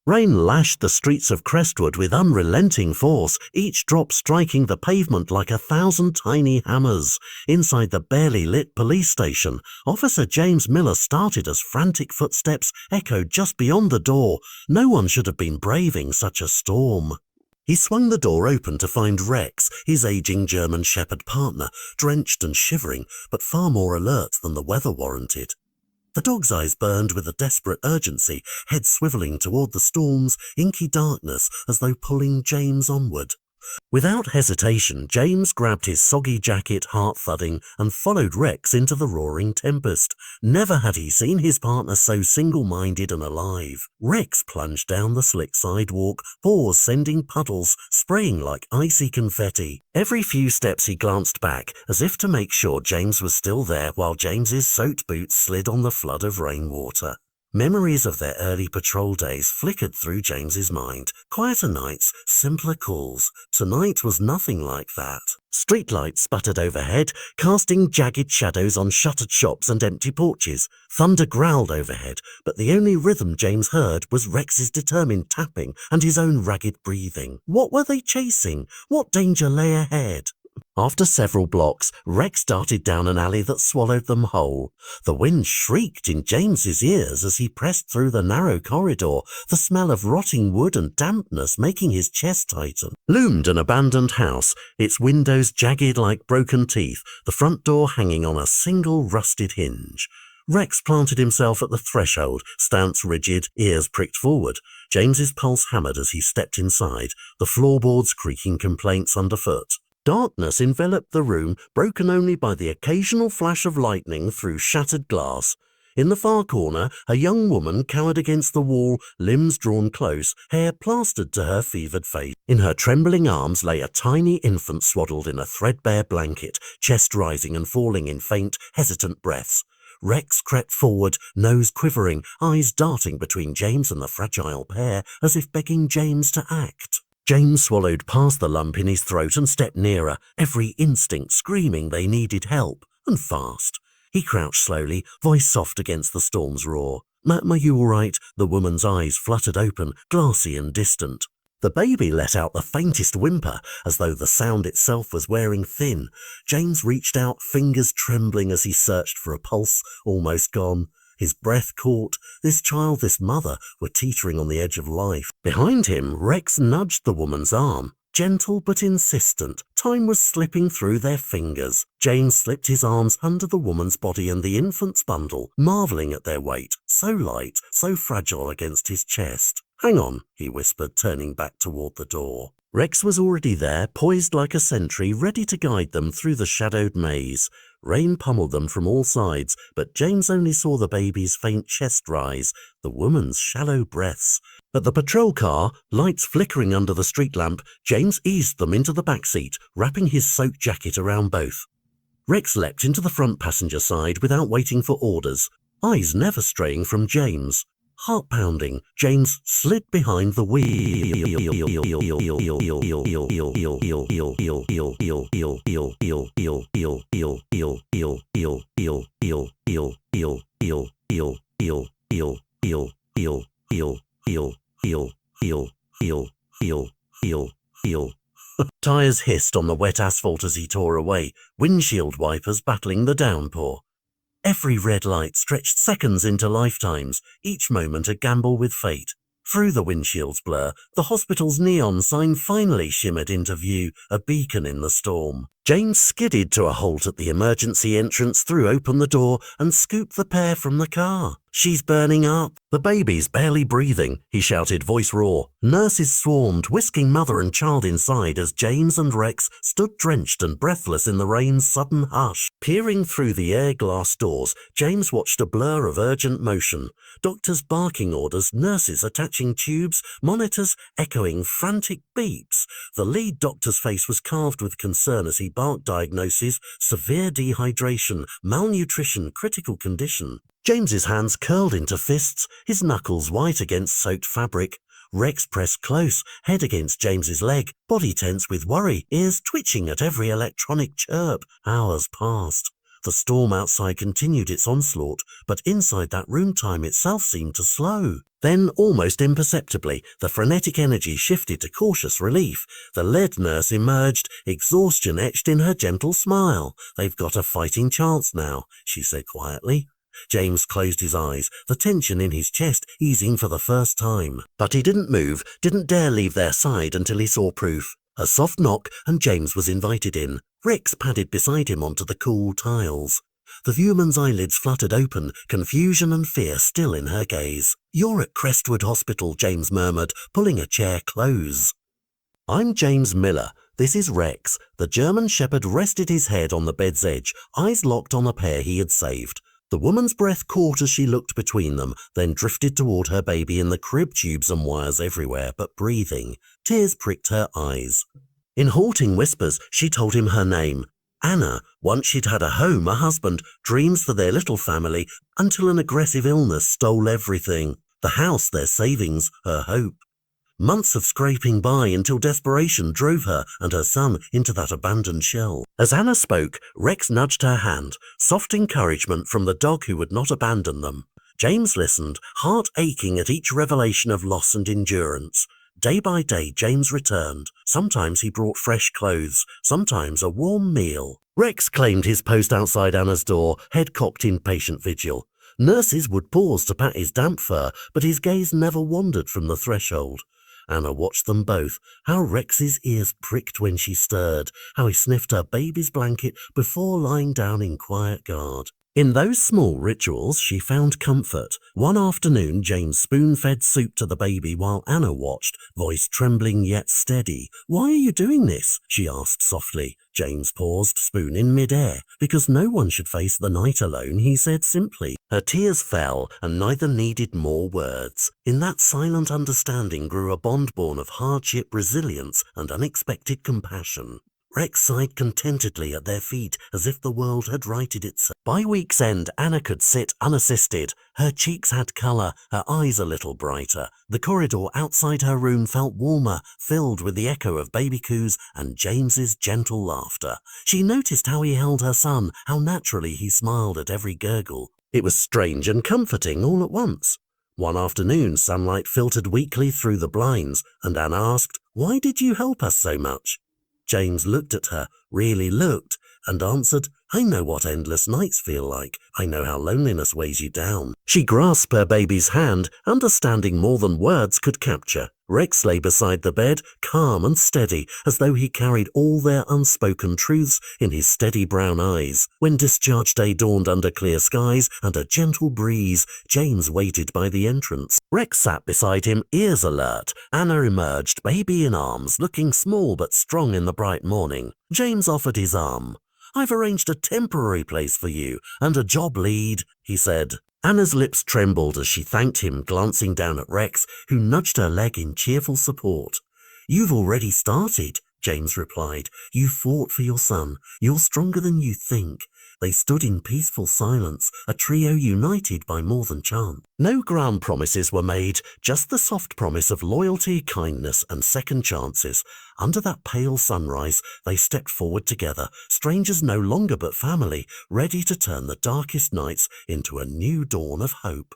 Rain lashed the streets of Crestwood with unrelenting force, each drop striking the pavement like 1,000 tiny hammers. Inside the barely lit police station, Officer James Miller started as frantic footsteps echoed just beyond the door. No one should have been braving such a storm. He swung the door open to find Rex, his aging German Shepherd partner, drenched and shivering, but far more alert than the weather warranted. The dog's eyes burned with a desperate urgency, head swiveling toward the storm's inky darkness as though pulling James onward. Without hesitation, James grabbed his soggy jacket, heart thudding, and followed Rex into the roaring tempest. Never had he seen his partner so single-minded and alive. Rex plunged down the slick sidewalk, paws sending puddles, spraying like icy confetti. Every few steps he glanced back, as if to make sure James was still there, while James's soaked boots slid on the flood of rainwater. Memories of their early patrol days flickered through James's mind. Quieter nights, simpler calls. Tonight was nothing like that. Streetlights sputtered overhead, casting jagged shadows on shuttered shops and empty porches. Thunder growled overhead, but the only rhythm James heard was Rex's determined tapping and his own ragged breathing. What were they chasing? What danger lay ahead? After several blocks, Rex darted down an alley that swallowed them whole. The wind shrieked in James's ears as he pressed through the narrow corridor, the smell of rotting wood and dampness making his chest tighten. Loomed an abandoned house, its windows jagged like broken teeth, the front door hanging on a single rusted hinge. Rex planted himself at the threshold, stance rigid, ears pricked forward. James's pulse hammered as he stepped inside, the floorboards creaking complaints underfoot. Darkness enveloped the room, broken only by the occasional flash of lightning through shattered glass. In the far corner, a young woman cowered against the wall, limbs drawn close, hair plastered to her fevered face. In her trembling arms lay a tiny infant swaddled in a threadbare blanket, chest rising and falling in faint, hesitant breaths. Rex crept forward, nose quivering, eyes darting between James and the fragile pair, as if begging James to act. James swallowed past the lump in his throat and stepped nearer, every instinct screaming they needed help, and fast. He crouched slowly, voice soft against the storm's roar. "Are you all right?" The woman's eyes fluttered open, glassy and distant. The baby let out the faintest whimper, as though the sound itself was wearing thin. James reached out, fingers trembling as he searched for a pulse, almost gone. His breath caught. This child, this mother, were teetering on the edge of life. Behind him, Rex nudged the woman's arm. Gentle but insistent, time was slipping through their fingers. James slipped his arms under the woman's body and the infant's bundle, marveling at their weight, so light, so fragile against his chest. "Hang on," he whispered, turning back toward the door. Rex was already there, poised like a sentry, ready to guide them through the shadowed maze. Rain pummeled them from all sides, but James only saw the baby's faint chest rise, the woman's shallow breaths. At the patrol car, lights flickering under the street lamp, James eased them into the back seat, wrapping his soaked jacket around both. Rex leapt into the front passenger side without waiting for orders, eyes never straying from James. Heart pounding, James slid behind the wheel. Tires hissed on the wet asphalt as he tore away, windshield wipers battling the downpour. Every red light stretched seconds into lifetimes, each moment a gamble with fate. Through the windshield's blur, the hospital's neon sign finally shimmered into view, a beacon in the storm. James skidded to a halt at the emergency entrance, threw open the door, and scooped the pair from the car. "She's burning up. The baby's barely breathing," he shouted, voice raw. Nurses swarmed, whisking mother and child inside as James and Rex stood drenched and breathless in the rain's sudden hush. Peering through the air glass doors, James watched a blur of urgent motion. Doctors barking orders, nurses attaching tubes, monitors echoing frantic beeps. The lead doctor's face was carved with concern as he barked diagnoses: severe dehydration, malnutrition, critical condition. James's hands curled into fists, his knuckles white against soaked fabric. Rex pressed close, head against James's leg, body tense with worry, ears twitching at every electronic chirp. Hours passed. The storm outside continued its onslaught, but inside that room time itself seemed to slow. Then, almost imperceptibly, the frenetic energy shifted to cautious relief. The lead nurse emerged, exhaustion etched in her gentle smile. "They've got a fighting chance now," she said quietly. James closed his eyes, the tension in his chest easing for the first time. But he didn't move, didn't dare leave their side until he saw proof. A soft knock, and James was invited in. Rex padded beside him onto the cool tiles. The viewman's eyelids fluttered open, confusion and fear still in her gaze. "You're at Crestwood Hospital," James murmured, pulling a chair close. "I'm James Miller. This is Rex." The German shepherd rested his head on the bed's edge, eyes locked on a pair he had saved. The woman's breath caught as she looked between them, then drifted toward her baby in the crib, tubes and wires everywhere, but breathing. Tears pricked her eyes. In halting whispers, she told him her name. Anna. Once she'd had a home, a husband, dreams for their little family, until an aggressive illness stole everything. The house, their savings, her hope. Months of scraping by until desperation drove her and her son into that abandoned shell. As Anna spoke, Rex nudged her hand, soft encouragement from the dog who would not abandon them. James listened, heart aching at each revelation of loss and endurance. Day by day, James returned. Sometimes he brought fresh clothes, sometimes a warm meal. Rex claimed his post outside Anna's door, head cocked in patient vigil. Nurses would pause to pat his damp fur, but his gaze never wandered from the threshold. Anna watched them both, how Rex's ears pricked when she stirred, how he sniffed her baby's blanket before lying down in quiet guard. In those small rituals, she found comfort. One afternoon, James spoon-fed soup to the baby while Anna watched, voice trembling yet steady. "Why are you doing this?" she asked softly. James paused, spoon in mid-air. "Because no one should face the night alone," he said simply. Her tears fell, and neither needed more words. In that silent understanding grew a bond born of hardship, resilience, and unexpected compassion. Rex sighed contentedly at their feet, as if the world had righted itself. By week's end, Anna could sit unassisted. Her cheeks had colour, her eyes a little brighter. The corridor outside her room felt warmer, filled with the echo of baby coos and James's gentle laughter. She noticed how he held her son, how naturally he smiled at every gurgle. It was strange and comforting all at once. One afternoon, sunlight filtered weakly through the blinds, and Anna asked, "Why did you help us so much?" James looked at her, really looked, and answered, "I know what endless nights feel like. I know how loneliness weighs you down." She grasped her baby's hand, understanding more than words could capture. Rex lay beside the bed, calm and steady, as though he carried all their unspoken truths in his steady brown eyes. When discharge day dawned under clear skies and a gentle breeze, James waited by the entrance. Rex sat beside him, ears alert. Anna emerged, baby in arms, looking small but strong in the bright morning. James offered his arm. "I've arranged a temporary place for you, and a job lead," he said. Anna's lips trembled as she thanked him, glancing down at Rex, who nudged her leg in cheerful support. "You've already started," James replied. "You fought for your son. You're stronger than you think." They stood in peaceful silence, a trio united by more than chance. No grand promises were made, just the soft promise of loyalty, kindness, and second chances. Under that pale sunrise, they stepped forward together, strangers no longer but family, ready to turn the darkest nights into a new dawn of hope.